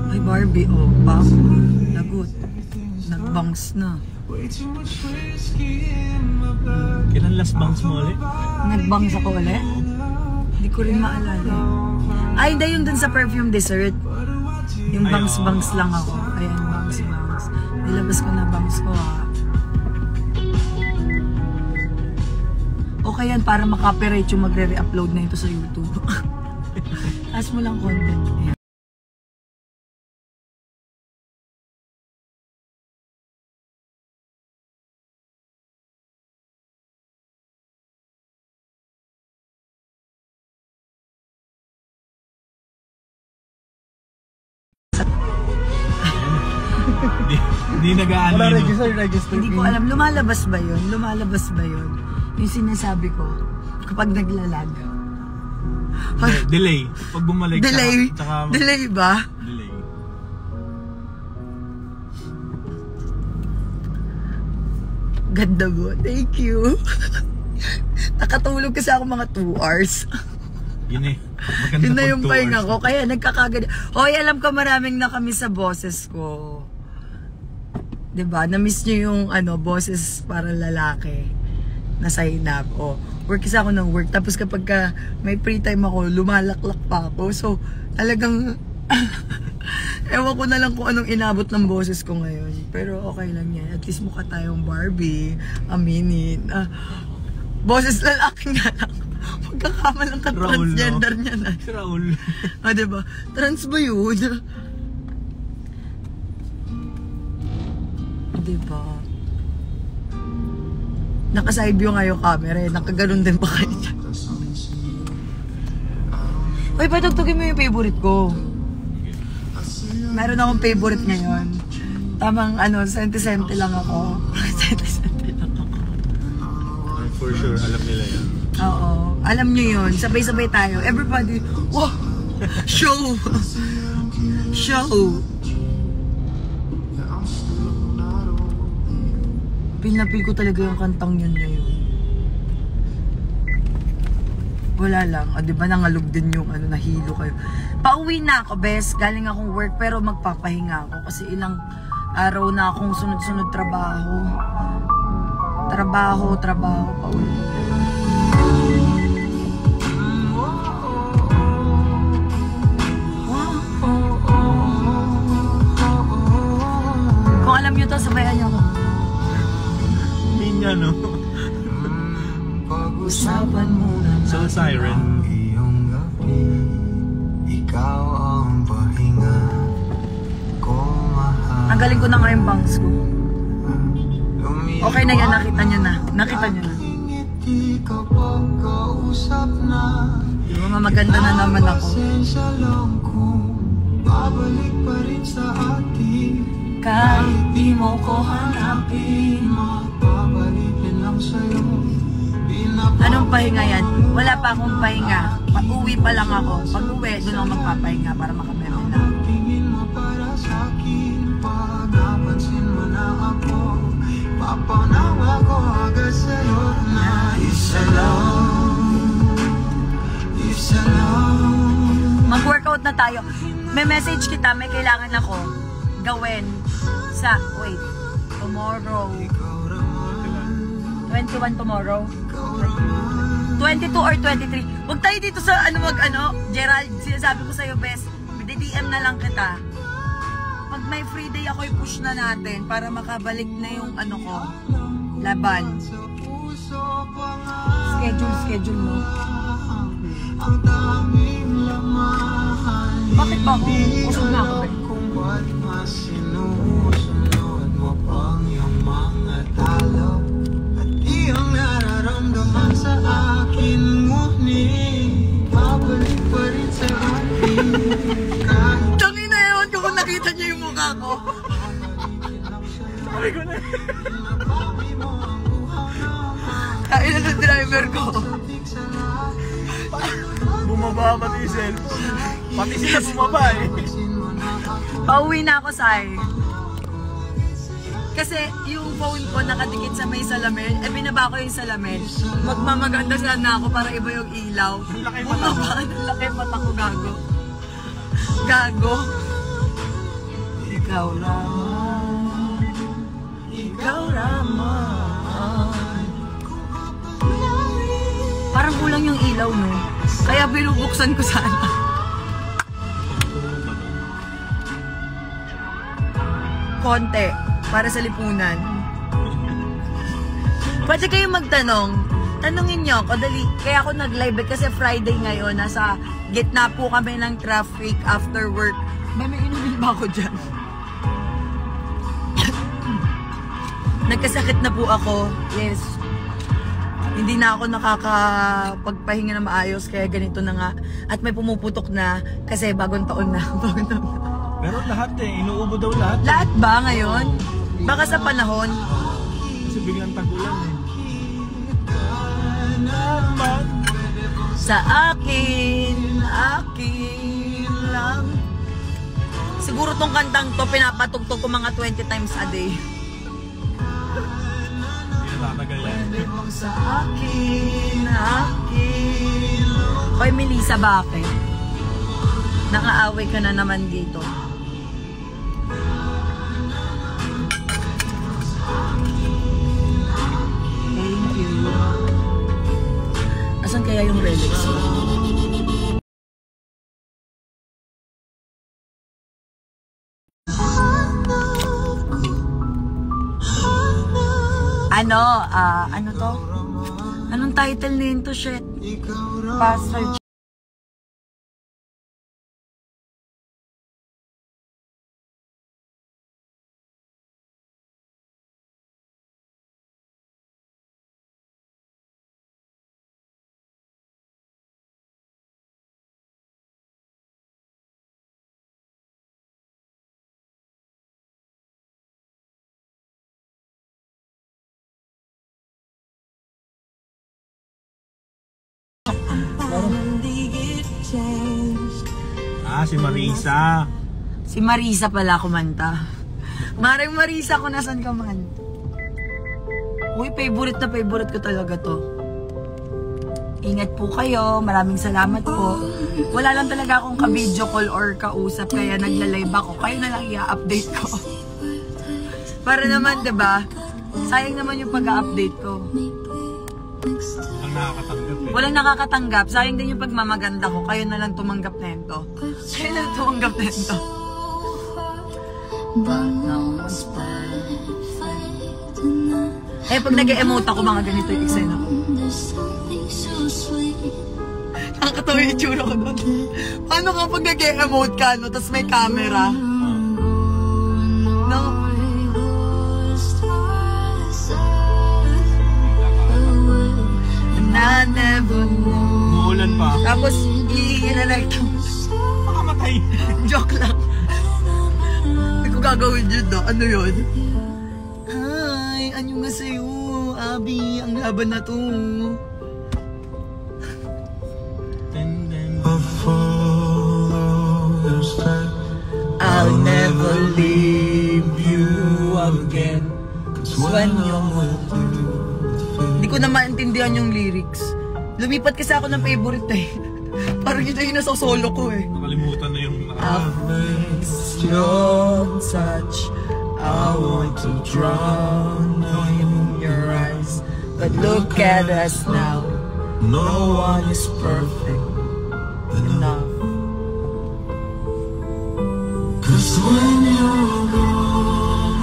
Ay, Barbie, oh, pam. Lagot. Nagbangs na. Kailan last bangs mo ulit? Nagbangs ako ulit? Hindi ko rin maalala. Ay, hindi yung dun sa perfume dessert. Yung bangs-bangs lang ako. Ayan, bangs-bangs. Nilabas ko na bangs ko, ha. Okay yan, para makapirate yung magre-re-upload na ito sa YouTube. Taas mo lang content. Ayan. Hindi nag-aano. Wala register. Hindi ko alam, lumalabas ba yun? Lumalabas ba yun? Yung sinasabi ko, kapag naglalag. Delay. Pag bumalik. Delay? Tsaka Delay ba? Delay. Ganda mo. Thank you. Nakatulog kasi ako mga 2 hours. Yun eh. Maganda Yun na pag yung 2 pahinga hours. ko. Kaya nagkakagad. Hoy, alam ko maraming na kami sa boses ko. 'Di ba? Na-miss niyo yung boses para lalaki na sa hinab. O, work kasi ako ng work. Tapos kapag may free time ako, lumalaklak pa ako. So, talagang ewan ko na lang kung anong inabot ng boses ko ngayon. Pero okay lang yan. At least mukha tayong Barbie. Aminin. Boses lalaki nga lang. Magkakamalang ka transgender niya na. Si Raul. Diba? Trans ba yun? Diba? Naka-side view nga yung camera eh. Nakaganon din pa kayo dyan. Uy, patugtugin mo yung favorite ko. Meron akong favorite ngayon. Tamang senti-senti lang ako. Senti-senti lang ako. For sure, alam nila yan. Oo. Alam nyo yun. Sabay-sabay tayo. Everybody, wow! Show! Show! Pinapil ko talaga yung kantang yun ngayon. Wala lang. Diba nangalog din yung nahilo kayo. Pauwi na ako, bes. Galing akong work pero magpapahinga ako. Kasi ilang araw na akong sunod-sunod trabaho. Trabaho, pauwi. Kung alam nyo to, sabayan nyo ako. Minya, no? Pag-usapan muna. Soul Siren. Iyong gabi, ikaw ang pahinga ko, mahal. Ang galing ko na nga yung bangs ko. Okay na yan, nakita nyo na. Nakita nyo na. Ngiti kapag kausap na. Diba, maganda na naman ako. Pasensya lang kung babalik pa rin sa atin. Kahit di mo ko hanapin. Mapabalikin lang sa'yo. Anong pahinga yan? Wala pa akong pahinga. Pag-uwi pa lang ako. Pag-uwi, doon ako magpapahinga para makameme na. Tingin mo para sa'kin, pag napansin mo na ako, papanawa ko agad sa'yo na isa lang. Mag-workout na tayo. May message kita, may kailangan ako gawin sa, wait, tomorrow. 21 tomorrow. 22 or 23. Huwag tayo dito sa Gerald, sinasabi ko sa'yo, best, DM na lang kita. Pag may free day ako, i-push na natin para makabalik na yung ko, laban. Schedule mo. Bakit ba ako? Usog na ako, eh. Kung ba't mas sinusunod mo pang yung mga talo at iyong nararamdaman sa akin, ngunit babalik pa rin sa akin. Tangi na ewan ko kung nakita niyo yung mukha ko. Sabi ko na. Kain na ng driver ko. Bumaba pati yung cellphone. Pati sila bumaba eh. Pauwi na ako, Sai. Kasi yung phone ko nakadikit sa may salamin. Binaba ko yung salamin. Magmamaganda sana ako para iba yung ilaw. Ang laki mata mo. Ang laki mata ko, gago. Gago. Ikaw lamang. Ikaw lamang. Parang kulang yung ilaw, no? Kaya binubuksan ko sana. Konti. Para sa lipunan. Pwede kayo magtanong. Tanungin nyo ako, dali. Kaya ako nag-live kasi Friday ngayon. Nasa gitna po kami ng traffic after work. May inumin ba ako dyan? Nagkasakit na po ako. Yes. Hindi na ako nakakapagpahinga na maayos. Kaya ganito na nga. At may pumuputok na. Kasi bagong taon na. Pero lahat inuubo daw lahat. Lahat ba ngayon? Baka sa panahon. Kasi biglang tag-ulan Sa akin lang. Siguro tong kantang to pinapatugtog ko mga 20 times a day. Sa akin. Hoy Melissa, bakit? Nakaaway ka na naman dito. Thank you. Asan kaya yung relics? Ano to? Anong title nito, shit? Pastor si Marisa. Si Marisa pala kumanta. Maring Marisa kung nasan ka man. Uy, favorite ko talaga to. Ingat po kayo. Maraming salamat po. Wala lang talaga akong ka-video call or kausap kaya nagla-live ako. Kayo na lang i-update ko. Para naman, diba? Sayang naman yung pag-update ko. Ang nakakatanggap Walang nakakatanggap. Sayang din yung pagmamaganda ko. Kayo na lang tumanggap na ito. Kayo na lang tumanggap na ito. Pag nag-emote ako, mga ganito yung eksena ko. Nakakatawa yung itsura ko doon. Paano ka pag nag-emote ka, no? Tapos may camera? No? I never know. Muulan pa. Tapos, i-like ko. Makamatay. Joke lang. Hindi ko gagawin yun, no? Ano yun? Hi, ano nga sa'yo, Abby? Ang laban na to. I'll never leave you again. 'Cause when you're with you. Hindi ko na maintindihan yung lyrics. Lumipat kasi ako ng favorite eh. Parang ito yung nasa solo ko eh. Nakalimutan na yung I've missed your touch. I want to drown in your eyes. But look at us now. No one is perfect enough. Cause when you're gone,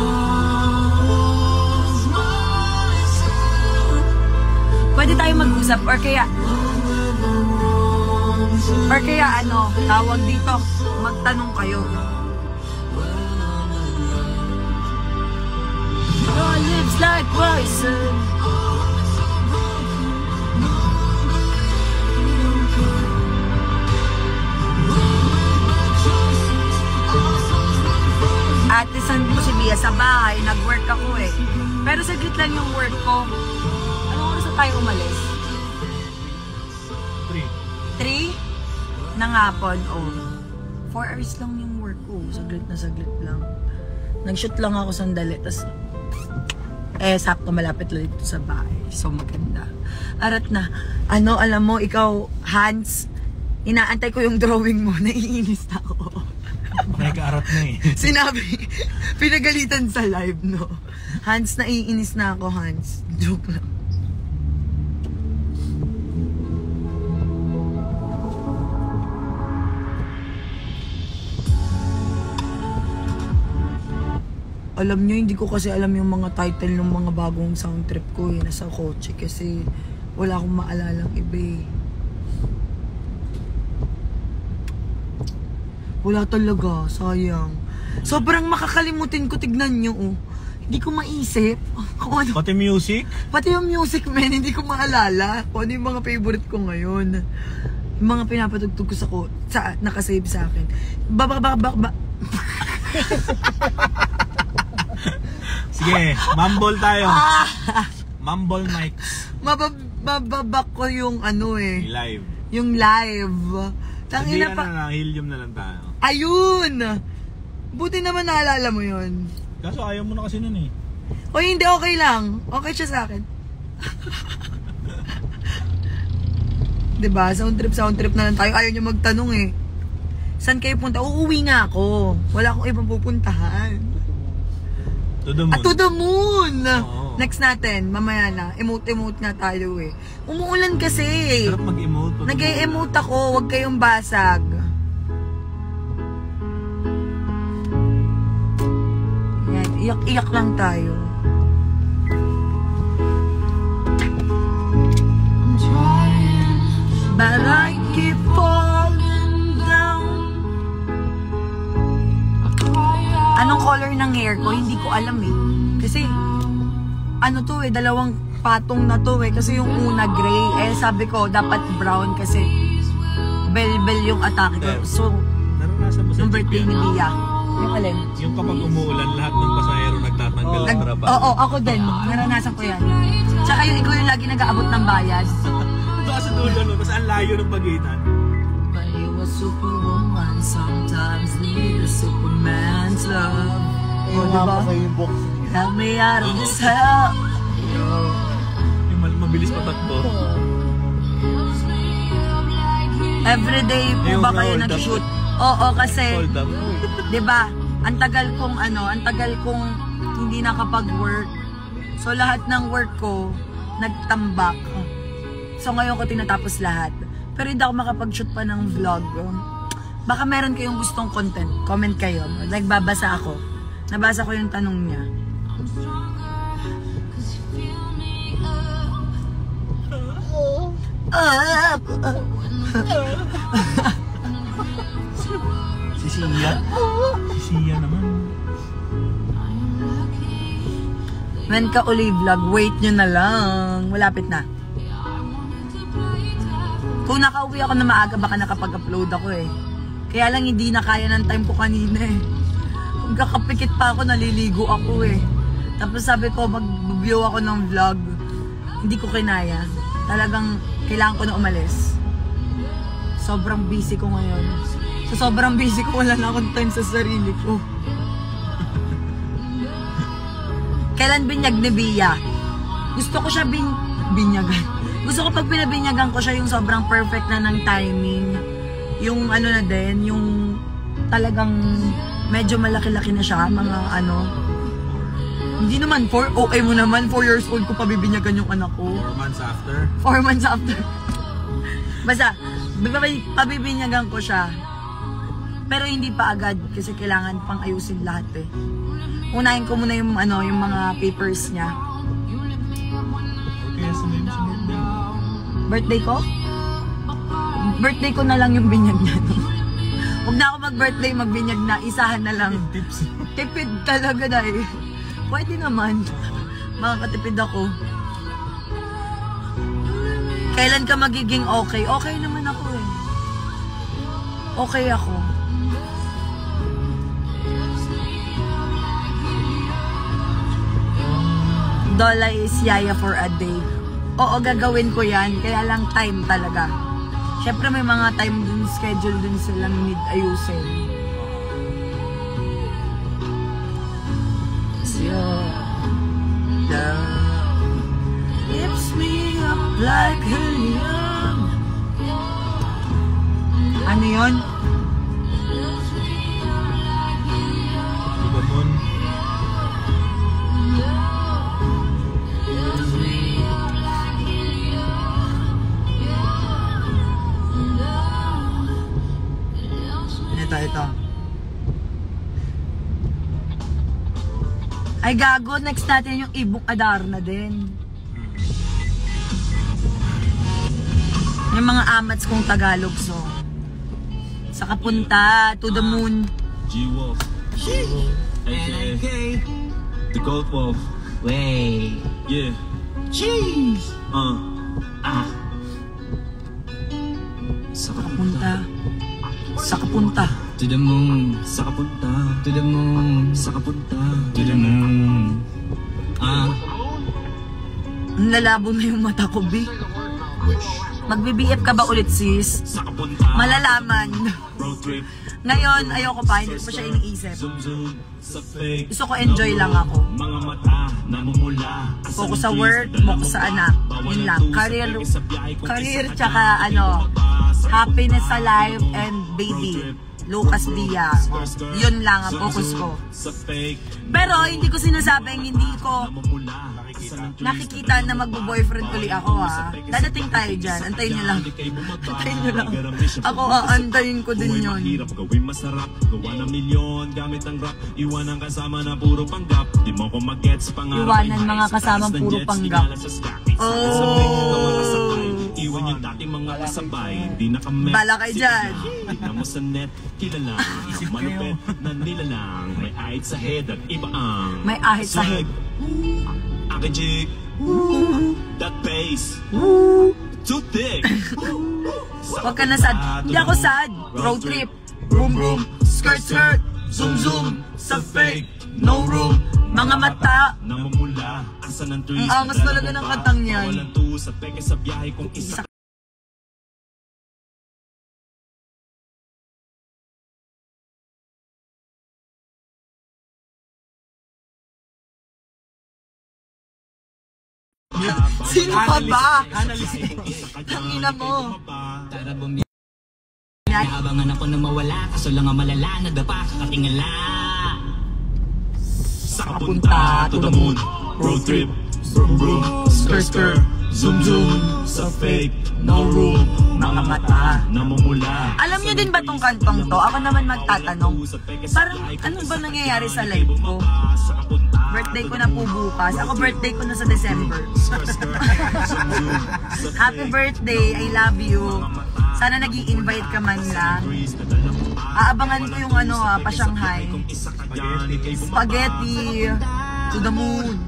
pwede tayo mag-usap or kaya ano, tawag dito, magtanong kayo. Your lips like poison. Ate, saan po si Bia? Sa bahay, nag-work ako eh. Pero saglit lang yung work ko. Anong oras na tayo umalis? 3 ng hapon, oh. 4 hours lang yung work ko. Saglit lang. Nag-shoot lang ako sandali. Tas, sakto malapit lang dito sa bahay. So, maganda. Arat na. Ano, alam mo, ikaw, Hans, Inaantay ko yung drawing mo, naiinis na ako. May kaarat na eh. Sinabi, pinagalitan sa live, no? Hans, naiinis na ako, Hans. Joke lang. Alam nyo, hindi ko kasi alam yung mga title ng mga bagong sound trip ko eh, nasa kotse kasi wala akong maalalang iba eh. Wala talaga, sayang. Sobrang makakalimutin ko, tignan nyo oh. Hindi ko maisip kung ano. Pati music? Pati yung music, man, hindi ko maalala kung ano yung mga favorite ko ngayon. Yung mga pinapatugtog ko sa nakasave sa akin. Sige, mumble tayo. Mumble mics. Mababak ko yung ano eh. Live. Yung live. Tangina pa. Na lang, helium na lang tayo. Ayun! Buti naman naalala mo yun. Kaso ayaw mo na kasi nun eh. O hindi, okay lang. Okay siya sa akin. Diba? Sound trip na lang tayo. Ayaw niyo magtanong eh. Saan kayo punta? Uuwi nga ako. Wala akong ibang pupuntahan. To the moon. To the moon! Oo. Next natin, mamaya na. Emote nga tayo eh. Umuulan kasi. Sarap mag-emote. Nag-e-emote ako. Huwag kayong basag. Yan. Iyak-iyak lang tayo. But I keep falling down. Anong color ng hair ko? Hindi ko alam eh. Kasi, ano to eh, dalawang patong na to eh. Kasi yung una gray, eh sabi ko dapat brown kasi bell yung atake ko. So, naranasan mo sa yung birthday ni Bia. Yung alin? Yung kapag umuulan, lahat ng pasahero nagtatanggal ng trabaho. Oo, ako din. Naranasan ko yan. Tsaka yung ikaw yung lagi nag-aabot ng bayad. Baka sa dulo, no? Basta ang layo ng pagitan. But you a superwoman, sometimes need a superman's love. O, diba? Help me out of this hell. Yung mabilis patakbo. Everyday po Yung ba kayo hold up. nag-shoot? Oo, kasi, Hold up. diba, ang tagal kong hindi nakapag-work. So, lahat ng work ko, nagtambak. So, ngayon ko tinatapos lahat. Pero hindi ako makapag-shoot pa ng vlog. Baka meron kayong gustong content. Comment kayo. Nagbabasa ako. Nabasa ko yung tanong niya. Si Sia. Si Sia naman. When ka uli vlog, wait nyo na lang. Malapit na. Kung nakauwi ako na maaga, baka nakapag-upload ako eh. Kaya lang hindi na kaya ng time ko kanina eh. Kung kakapikit pa ako, naliligo ako eh. Tapos sabi ko, mag-view ako ng vlog. Hindi ko kinaya. Talagang kailangan ko na umalis. Sobrang busy ko ngayon. So sobrang busy ko, wala na akong time sa sarili ko. Kailan binyag ni Bia? Gusto ko siya binyagan. Gusto ko pag pinabinyagan ko siya yung sobrang perfect na ng timing. Yung ano na din, yung talagang medyo malaki-laki na siya, mga ano. Hindi naman 4, okay mo naman, 4 years old ko pabibinyagan yung anak ko. 4 months after? 4 months after. Basta, pabibinyagan ko siya. Pero hindi pa agad kasi kailangan pang ayusin lahat eh. Unahin ko muna yung ano, yung mga papers niya. Okay, sabihin mo sa birthday. Birthday ko? Birthday ko na lang yung binyag niya. Huwag na ako mag-birthday, magbinyag na. Isahan na lang. Tips. Tipid talaga dahil. Pwede naman. Makakatipid ako. Kailan ka magiging okay? Okay naman ako eh. Okay ako. Dola is yaya for a day. Oo, gagawin ko yan. Kaya lang time talaga. Siyempre may mga time dun, schedule dun silang need ayusin. Love lifts me up like helium. Ano yun? Tugamon. Ito. Ay gago, next natin yung Ibong Adarna din. Yung mga amats kong Tagalog song. Sa Kapunta, To the Moon. G-Wolf. AKA The Gold Wolf. Way. Yeah. Cheese. Sa Kapunta. Sa Kapunta. To the moon. Sa Kapunta. To the moon. Sa Kapunta. To the moon. Nalabo na yung mata ko, B. Mag-BBF ka ba ulit, sis? Sa Kapunta. Malalaman. Road trip. Ngayon, ayoko pa. Hindi ko pa siya iniisip. Zoom zoom. Sa fake. Gusto ko enjoy lang ako. Mga mata namumula. Focus sa work, focus sa anak. Yun lang. Career tsaka ano, happiness sa life and baby. Lucas Dia. Yun lang ang focus ko. Pero hindi ko sinasabing hindi ko nakikita na magbo-boyfriend uli ako ha. Dadating tayo dyan. Antayin nyo lang. Antayin nyo lang. Ako aantayin ko din yun. Gawin masarap, gawa ng milyon gamit ang rap, iwanan kasama na puro panggap. Di mo ko mag-gets pangarap. Iwanan mga kasamang puro panggap. Oh! Iwan yung dating mga kasabay, di na kami. Bala kayo dyan. Tignan mo sa net, kilala. Malupit na nilalang. May ahit sa head at iba ang May ahit sa head. Akin jig. That bass. Too thick. Huwag ka na sad. Hindi ako sad. Road trip. Boom boom. Skirt skirt. Zoom zoom. Sa fake. No room. Mga mata. Namumula. Asa ng trees. Ang angas talaga ng kantang yan. Walang tuwa sa peke sa biyahe kung isa. Sino ka ba? Tangina mo. Tara bumili. Abangan ako na mawala, kaso lang ang malala, nadapa, katingala. Sa Kapunta, to the moon. Road trip. Vroom vroom. Skirt skirt. Zoom zoom. Sa fake. No room. Mga mata. Namumula. Alam niyo din ba tong kantong to? Ako naman magtatanong. Parang ano ba nangyayari sa life ko? Birthday ko na po bukas. Ako birthday ko na sa December. Happy birthday. I love you. Sana nag-i-invite ka man lang. Aabangan ko yung ano pa Shanghai. Spaghetti. To the moon.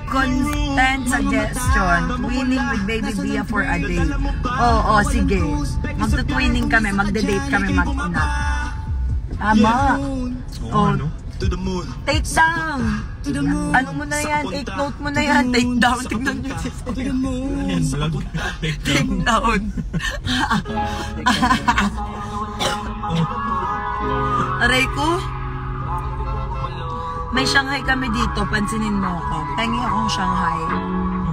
Constant suggestion. Twinning with Baby Bia for a day. Oo, sige. Magta-twinning kami. Magde-date kami mag-ina. Tama. Oh, To the moon. take down. Ano mo na yan? Take note mo na yan. Take down. Tignan nyo. Take down. Aray ko. May Shanghai kami dito. Pansinin mo ako. Tangi akong Shanghai.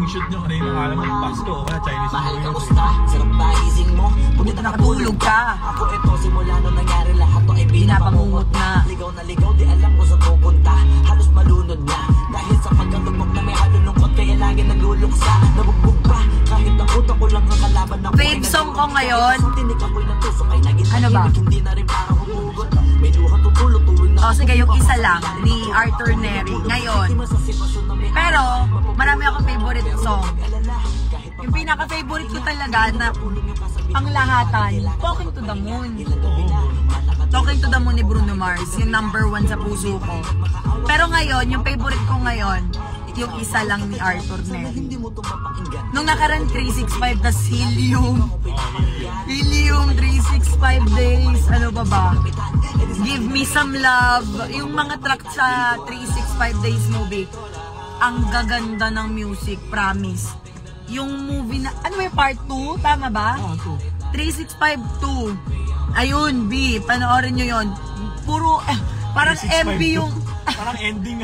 Yung shoot nyo kanina, akala mo Pasko o kaya Chinese Mahal New ka Year. gusta, sarap ba ising mo? Buti na Nakatulog ka. Ako ito, simula nung nangyari lahat to ay Pinapangungot na. Ligaw na ligaw, di alam ko saan pupunta. Halos malunod na. Dahil sa pagkatubog na may halulungkot, kaya lagi nagluluksa. Nabugbog pa, kahit takot ako lang ang kalaban na Fave song ko ngayon. Tinik ako'y natusok ay naging Ano ba? tahimik, hindi na rin para humugot. May luha tutulog tuwing na. O sige, yung isa lang. Ni Arthur Neri. Ngayon. Pero, marami akong favorite song. Yung pinaka-favorite ko talaga na panglahatan, Talking to the Moon. Talking to the Moon ni Bruno Mars, yung #1 sa puso ko. Pero ngayon, yung favorite ko ngayon, yung isa lang ni Arthur Neri. Nung nakaraan 365, tas Helium. Helium, 365 days, ano ba? Give Me Some Love. Yung mga track sa 365 days movie, ang gaganda ng music, promise. Yung movie na, ano yung part 2? Tama ba? 365-2. Ayun, B, panoorin nyo yun. Puro, parang MB yung... Parang ending.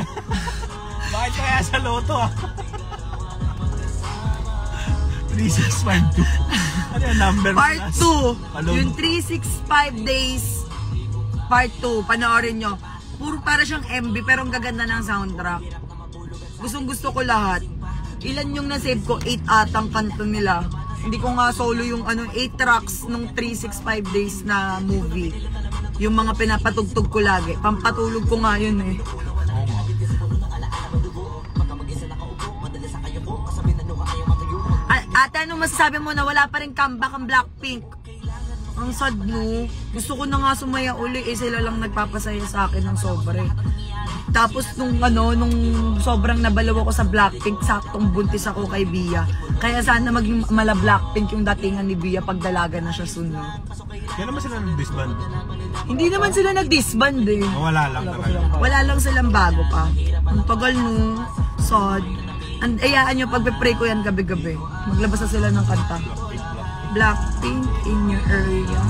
Bakit kaya sa loto 3652. Ano yung number? Part 2. Alone. Yung 365 days. Part 2. Panoorin nyo. Puro para siyang MB pero ang gaganda ng soundtrack. Gustong gusto ko lahat. Ilan yung nasave ko? 8 atang kanto nila. Hindi ko nga solo yung 8 tracks nung 365 days na movie. Yung mga pinapatugtog ko lagi. Pampatulog ko nga yun eh. Ate, ano masasabi mo na wala pa rin comeback ang Blackpink? Ang sad no. Gusto ko na nga sumaya uli eh. Sila lang nagpapasaya sa akin ng sobra eh. Tapos nung sobrang nabalaw ako sa Blackpink, saktong buntis ako kay Bia. Kaya sana maging mala Blackpink yung datingan ni Bia pag dalaga na siya soon. Kaya naman sila nag-disband? Hindi naman sila nag-disband eh. Wala lang talaga. Wala lang silang bago pa. Ang tagal no. Sad. And ayaan nyo, pagpe-pray ko yan gabi-gabi. Maglabas na sila ng kanta. Blackpink in your area.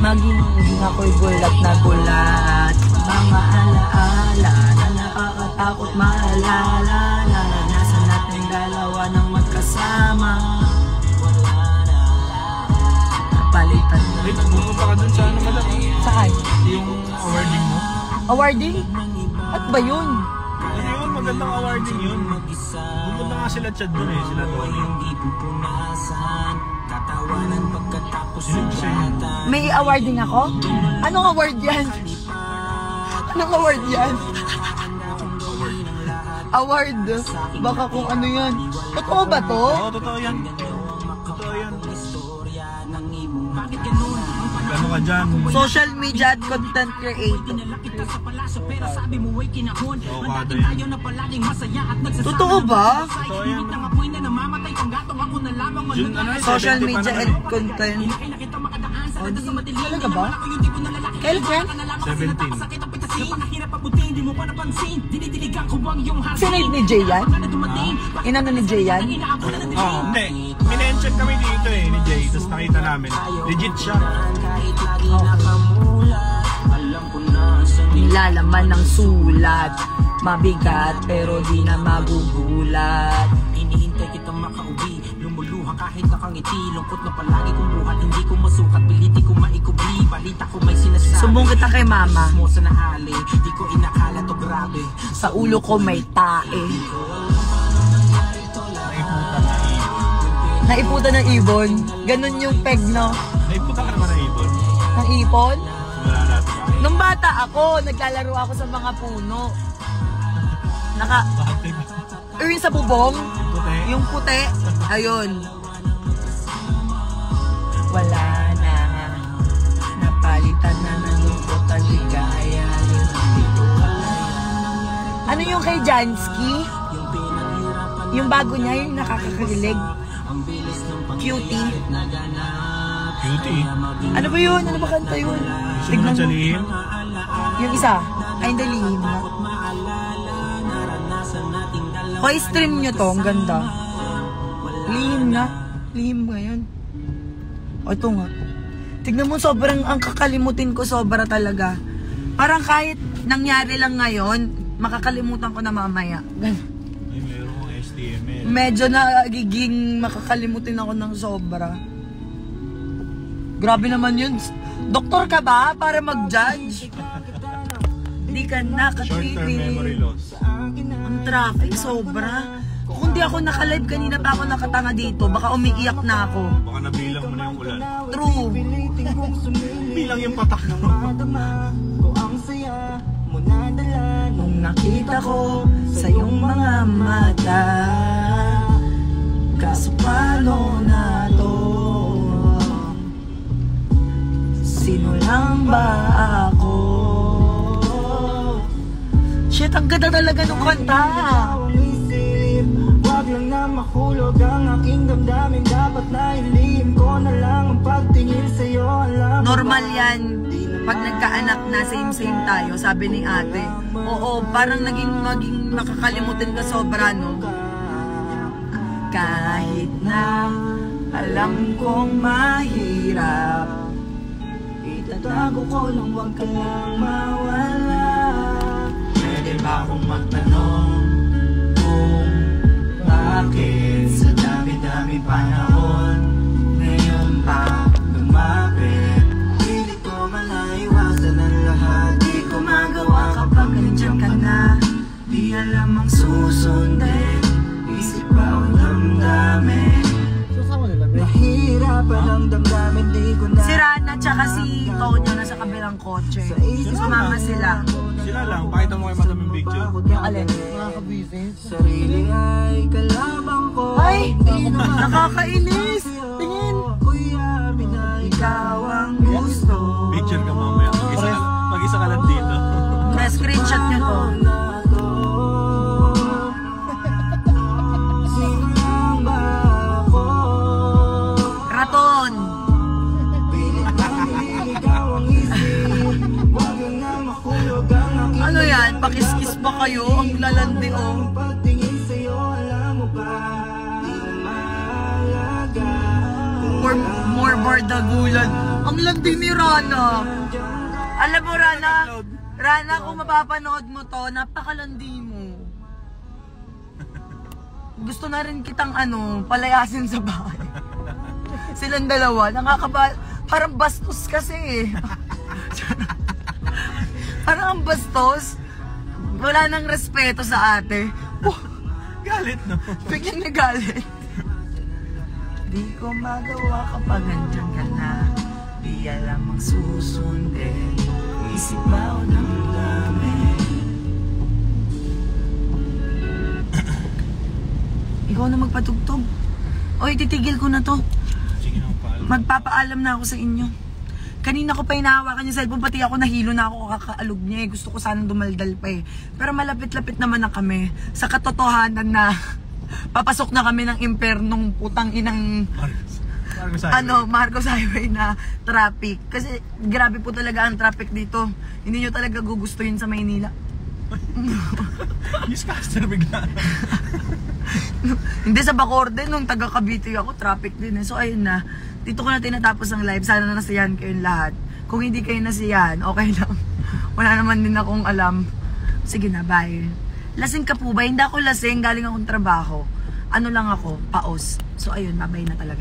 Maging ako'y gulat na gulat. Mga alaala na nakakatakot maalala. Naranasan natin dalawa ng magkasama. Napalitan na. Wait, pumunta ka dun sa ano madam? Saan? Yung awarding mo? Awarding? At ba yun? Ano yun? Magandang awarding yun. Pumunta nga sila Chad dun eh, sila Tony. May awarding ako? Anong award yan? Anong award yan? Award? Baka kung ano yan. Totoo ba to? Oo, totoo yan. Totoo yan. Ano ka dyan? Social media at content creator. Oo, kada yan. Totoo ba? Totoo yan. Yun, ano yun? Social 70 media pa and naman. content. Oh, talaga ba? Kailan? 17. Sinave ni Jay yan? Inano ni Jay yan? Oo, hindi. Minention kami dito eh, ni Jay. Tapos nakita namin. Legit siya. Nilalaman ng sulat. Mabigat pero di na magugulat. Hinihintay kitang makauwi. Lumuluha kahit nakangiti. Lungkot na palagi kong buhat. Hindi ko masukat. Piliti ko maikubi. Balita ko may sinasabi. Sumbong kita kay mama. Mo sa naali. Di ko inakala to grabe. Sa ulo ko may tae. Naiputan ng ibon. Ganun yung peg, no? Naiputa ka naman ng ibon. Ng ipon. Wala natin ba? Nung bata ako, naglalaro ako sa mga puno. Bakit? Yung sa bubong. Puti? Yung puti. Ayun. Wala na. Napalitan na ng lungkot at ligaya. Ano yung kay Jansky? Yung bago niya, yung nakakakalilig. Cutie. Cutie? Ano ba yun? Ano ba kanta yun? Sumunod sa lihim? Yung isa. Ay, hindi lihim na. Hoy, stream nyo to. Ang ganda. Lihim na. Lihim ba yun? O, ito nga. Tignan mo, sobrang ang kakalimutin ko. Sobra talaga. Parang kahit nangyari lang ngayon, makakalimutan ko na mamaya. Ay, meron kong STML. Medyo nagiging makakalimutin ako ng sobra. Grabe naman yun. Doktor ka ba para mag-judge? Di ka Short-term memory nakatipid. loss. Ang traffic, sobra. Kung di ako nakalive kanina pa ako nakatanga dito, baka umiiyak na ako. Baka nabilang mo na yung ulan. True. Bilang yung patak mo. Nung nakita ko sa iyong mga mata, kaso paano na to? Sino lang ba ako? Shit, ang ganda talaga nung kanta. Wag lang na mahulog ang aking damdamin. Dapat na ilihim ko na lang ang pagtingin sa'yo. Normal yan. Pag nagkaanak na, same-same tayo, sabi ni ate. Oo, parang maging makakalimutin ka sobra, no? Kahit na alam kong mahirap, itatago ko lang, wag ka lang mawala. Pwede pa akong magtanong kung bakit sa dami-dami panahon ngayon pa lumapit. Pilit ko man naiwasan ang lahat. Di ko magawa kapag nandiyan ka na. Di alam ang susundin, isip pa o damdamin. Nahihirapan ang damdamin, di ko na. Si Rana tsaka si Tonyo nasa kabilang kotse. Sumama sila. Sila lang, pakita mo kayo madaming picture. Yung alin? Sarili ay kalabang ko. Ay! Nakakainis! Tingin! Kuya, Ikaw ang gusto. Picture ka mamaya. Mag-isa ka lang dito. Na-screenshot nyo to. Raton! Ano yan? Pakiskis ba kayo? Ang lalandi oh. More bardagulan. Ang landi ni Rana. Alam mo Rana, kung mapapanood mo to, napakalandi mo. Gusto na rin kitang palayasin sa bahay. Silang dalawa, parang bastos kasi eh. Parang ang bastos. Wala nang respeto sa ate. Galit, no? Bigyan niya galit. Di ko magawa kapag nandiyan ka na. Di alam ang susundin. Isip ba o damdamin? Ikaw na magpatugtog. Oy, titigil ko na to. Sige na, paalam. Magpapaalam na ako sa inyo. Kanina ko pa hinahawakan yung cellphone, pati ako nahilo na ako kakaalog niya eh. Gusto ko sanang dumaldal pa eh. Pero malapit-lapit naman na kami sa katotohanan na papasok na kami ng impernong putang inang Marcos Highway na traffic. Kasi grabe po talaga ang traffic dito. Hindi nyo talaga gugustuhin sa Maynila. Newscaster bigla. Hindi, sa Bacoor din, nung taga Cavite ako, traffic din eh. So ayun na, dito ko na tinatapos ang live. Sana na nasiyahan kayong lahat. Kung hindi kayo nasiyahan, okay lang. Wala naman din akong alam. Sige na, bye. Lasing ka po ba? Hindi ako lasing, galing akong trabaho. Ano lang ako, paos. So ayun, bye na talaga.